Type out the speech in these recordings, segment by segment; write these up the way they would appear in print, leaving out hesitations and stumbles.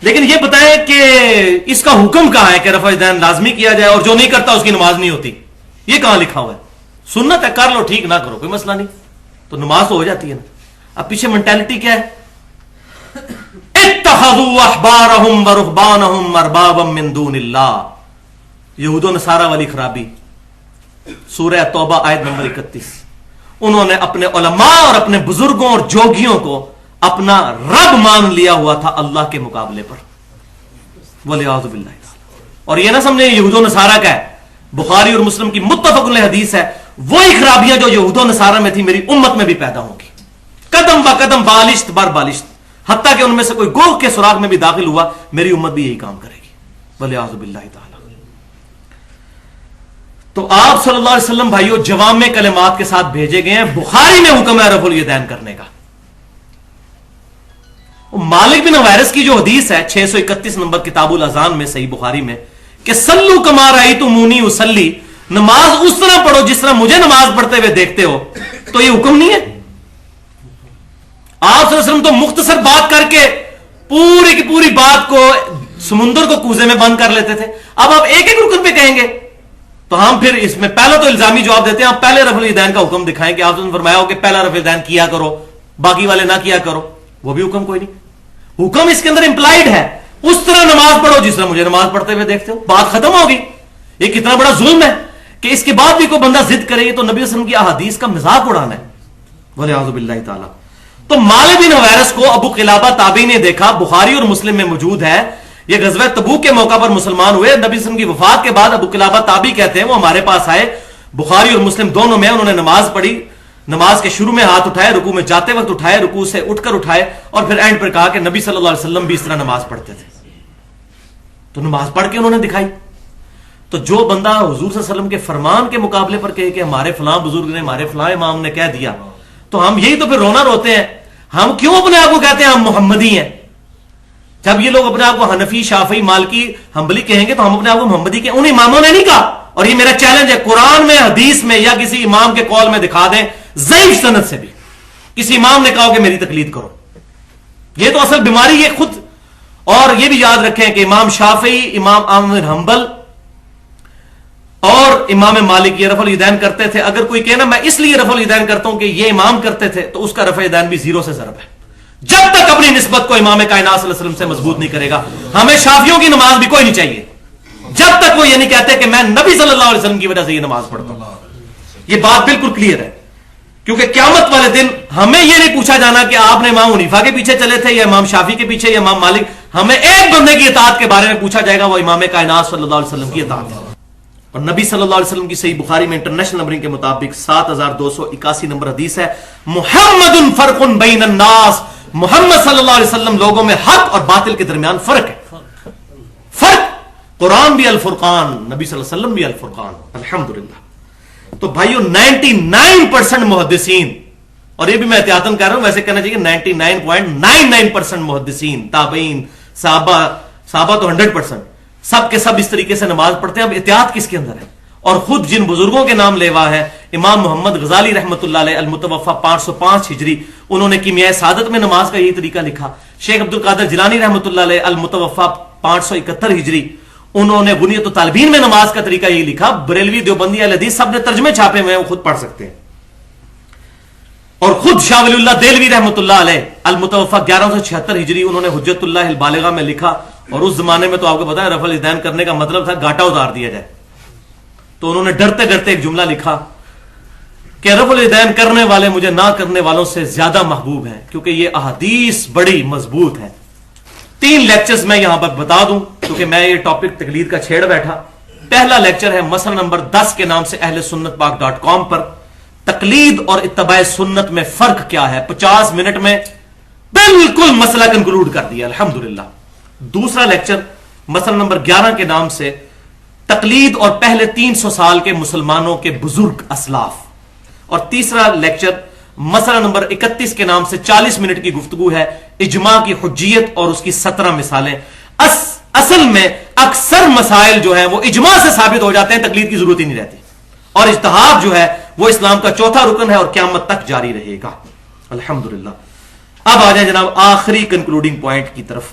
لیکن یہ بتائیں کہ اس کا حکم کہاں ہے کہ رفع یدین لازمی کیا جائے اور جو نہیں کرتا اس کی نماز نہیں ہوتی؟ یہ کہاں لکھا ہوا ہے؟ سنت ہے، کر لو، ٹھیک، نہ کرو کوئی مسئلہ نہیں، تو نماز تو ہو جاتی ہے نا۔ اب پیچھے مینٹالٹی کیا ہے؟ اتخذوا احبارهم ورهبانهم اربابا من دون اللہ، یہود و نصارہ والی خرابی، سورہ توبہ آیت نمبر 31۔ انہوں نے اپنے علماء اور اپنے بزرگوں اور جوگیوں کو اپنا رب مان لیا ہوا تھا اللہ کے مقابلے پر، والعیاذ باللہ۔ اور یہ نہ سمجھیں یہود و نصارہ کا ہے، بخاری اور مسلم کی متفق علیہ حدیث ہے، وہی خرابیاں جو یہود و نصارہ میں تھی میری امت میں بھی پیدا ہوں گی، قدم با قدم، بالشت بر بالشت، حتیٰ کہ ان میں سے کوئی گوہ کے سراغ میں بھی داخل ہوا میری امت بھی یہی کام کرے گی، والعیاذ باللہ تعالی۔ تو آپ صلی اللہ علیہ وسلم بھائیو جوامع کلمات کے ساتھ بھیجے گئے ہیں۔ بخاری میں حکم ہے رفع الیدین کرنے کا۔ مالک بن حویرث کی جو حدیث ہے 631 نمبر کتاب الاذان میں صحیح بخاری میں کہ صلو کما رأیتمونی اصلی، نماز اس طرح پڑھو جس طرح مجھے نماز پڑھتے ہوئے دیکھتے ہو، تو یہ حکم نہیں ہے؟ آپ صلی اللہ علیہ وسلم تو مختصر بات کر کے پوری کی پوری بات کو سمندر کو کوزے میں بند کر لیتے تھے، اب آپ ایک ایک رکن پہ کہیں گے تو ہم پھر اس میں پہلا تو الزامی جواب دیتے ہیں، آپ پہلے رفع الیدین کا حکم دکھائیں کہ آپ نے فرمایا ہو کہ پہلا رفع الیدین کیا کرو، باقی والے نہ کیا کرو، وہ بھی حکم کوئی نہیں۔ حکم اس کے اندر امپلائڈ ہے، اس طرح نماز پڑھو جس طرح مجھے نماز پڑھتے ہوئے دیکھتے ہو، بات ختم ہوگی۔ یہ کتنا بڑا ظلم ہے کہ اس کے بعد بھی کوئی بندہ ضد کرے، یہ تو نبی صلی اللہ علیہ وسلم کی احادیث کا مذاق اڑانا ہے، والعیاذ باللہ تعالی۔ تو مالک بن حویرث کو ابو قلابہ تابعی نے دیکھا، بخاری اور مسلم میں موجود ہے، یہ غزوہ تبوک کے موقع پر مسلمان ہوئے، نبی صلی اللہ علیہ وسلم کی وفات کے بعد ابو قلابہ تابعی کہتے ہیں وہ ہمارے پاس آئے، بخاری اور مسلم دونوں میں، انہوں نے نماز پڑھی، نماز کے شروع میں ہاتھ اٹھائے، رکوع میں جاتے وقت اٹھائے، رکوع سے اٹھ کر اٹھائے، اور پھر اینڈ پر کہا کہ نبی صلی اللہ علیہ وسلم بھی اس طرح نماز پڑھتے تھے۔ تو نماز پڑھ کے انہوں نے دکھائی۔ تو جو بندہ حضور صلی اللہ علیہ وسلم کے فرمان کے مقابلے پر کہے کہ ہمارے فلاں بزرگ نے، ہمارے فلاں امام نے کہہ دیا، تو ہم یہی تو پھر رونا روتے ہیں، ہم کیوں اپنے آپ کو کہتے ہیں ہم محمدی ہیں؟ جب یہ لوگ اپنے آپ کو حنفی، شافعی، مالکی، حنبلی کہیں گے تو ہم اپنے آپ کو محمدی کہیں، ان اماموں نے نہیں کہا۔ اور یہ میرا چیلنج ہے، قرآن میں، حدیث میں، یا کسی امام کے قول میں دکھا دیں ضعیف سند سے بھی کسی امام نے کہا کہ میری تقلید کرو۔ یہ تو اصل بیماری ہے خود۔ اور یہ بھی یاد رکھیں کہ امام شافعی، امام احمد بن حنبل اور امام مالک یہ رفع الیدین کرتے تھے۔ اگر کوئی کہنا میں اس لیے رفع الیدین کرتا ہوں کہ یہ امام کرتے تھے، تو اس کا رفع الیدین بھی زیرو سے ضرب ہے، جب تک اپنی نسبت کو امام کائنات صلی اللہ علیہ وسلم سے مضبوط نہیں کرے گا۔ ہمیں شافیوں کی نماز بھی کوئی نہیں چاہیے جب تک وہ یہ نہیں کہتے کہ میں نبی صلی اللہ علیہ وسلم کی وجہ سے یہ نماز پڑھتا ہوں۔ یہ بات بالکل کلیئر ہے، کیونکہ قیامت والے دن ہمیں یہ نہیں پوچھا جانا کہ آپ نے امام حنیفہ کے پیچھے چلے تھے یا امام شافعی کے پیچھے یا امام مالک، ہمیں ایک بندے کی اطاعت کے بارے میں پوچھا جائے گا، وہ امام کائنات صلی اللہ علیہ وسلم کی اطاعت ہے۔ اور نبی صلی اللہ علیہ وسلم کی صحیح بخاری میں انٹرنیشنل نمبرنگ کے مطابق 7281 نمبر حدیث ہے، محمد فرق بین الناس، محمد صلی اللہ علیہ وسلم لوگوں میں حق اور باطل کے درمیان فرق ہے۔ فرق، قرآن بھی الفرقان، نبی صلی اللہ علیہ وسلم بھی الفرقان، الحمدللہ۔ تو بھائیو 99% محدثین، اور یہ بھی میں احتیاطاً کہہ رہا ہوں، ویسے کہنا چاہیے 99.99% محدثین، تابعین، صحابہ تو 100%، سب کے سب اس طریقے سے نماز پڑھتے ہیں۔ اب احتیاط کس کے اندر ہے؟ اور خود جن بزرگوں کے نام لیوا ہے، امام محمد غزالی رحمۃ اللہ علیہ المتوفا 505 ہجری، انہوں نے کیمیائے سعادت میں نماز کا یہی طریقہ لکھا۔ شیخ عبد القادر جیلانی رحمۃ اللہ علیہ المتوفا 571 ہجری، انہوں نے بنیت الطالبین میں نماز کا طریقہ یہی لکھا۔ بریلوی، دیوبندی، اہل حدیث سب نے ترجمے چھاپے ہوئے ہیں، وہ خود پڑھ سکتے ہیں۔ اور خود شاہ ولی اللہ دہلوی رحمۃ اللہ علیہ المتوفا 1176 ہجری، انہوں نے حجت اللہ البالغہ میں لکھا، اور اس زمانے میں تو آپ کو پتا ہے رفع الیدین کرنے کا مطلب تھا گاٹا اتار دیا جائے، تو انہوں نے ڈرتے ڈرتے ایک جملہ لکھا کہ رفع الیدین کرنے والے مجھے نہ کرنے والوں سے زیادہ محبوب ہیں، کیونکہ یہ احادیث بڑی مضبوط ہیں۔ 3 لیکچرز میں یہاں پر بتا دوں، کیونکہ میں یہ ٹاپک تقلید کا چھیڑ بیٹھا۔ پہلا لیکچر ہے مسئلہ نمبر 10 کے نام سے اہل سنت پاک .com پر، تقلید اور اتباع سنت میں فرق کیا ہے۔ 50 منٹ میں بالکل مسئلہ کنکلوڈ کر دیا الحمدللہ۔ دوسرا لیکچر مسئلہ نمبر 11 کے نام سے تقلید اور پہلے 300 سال کے مسلمانوں کے بزرگ اسلاف، اور تیسرا لیکچر مسئلہ نمبر 31 کے نام سے 40 منٹ کی گفتگو ہے اجماع کی حجیت اور اس کی 17 مثالیں۔ اصل میں اکثر مسائل جو ہیں وہ اجماع سے ثابت ہو جاتے ہیں، تقلید کی ضرورت ہی نہیں رہتی، اور اجتہاد جو ہے وہ اسلام کا چوتھا رکن ہے اور قیامت تک جاری رہے گا الحمدللہ۔ اب آ جائیں جناب آخری کنکلوڈنگ پوائنٹ کی طرف۔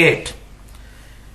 8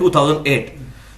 2008।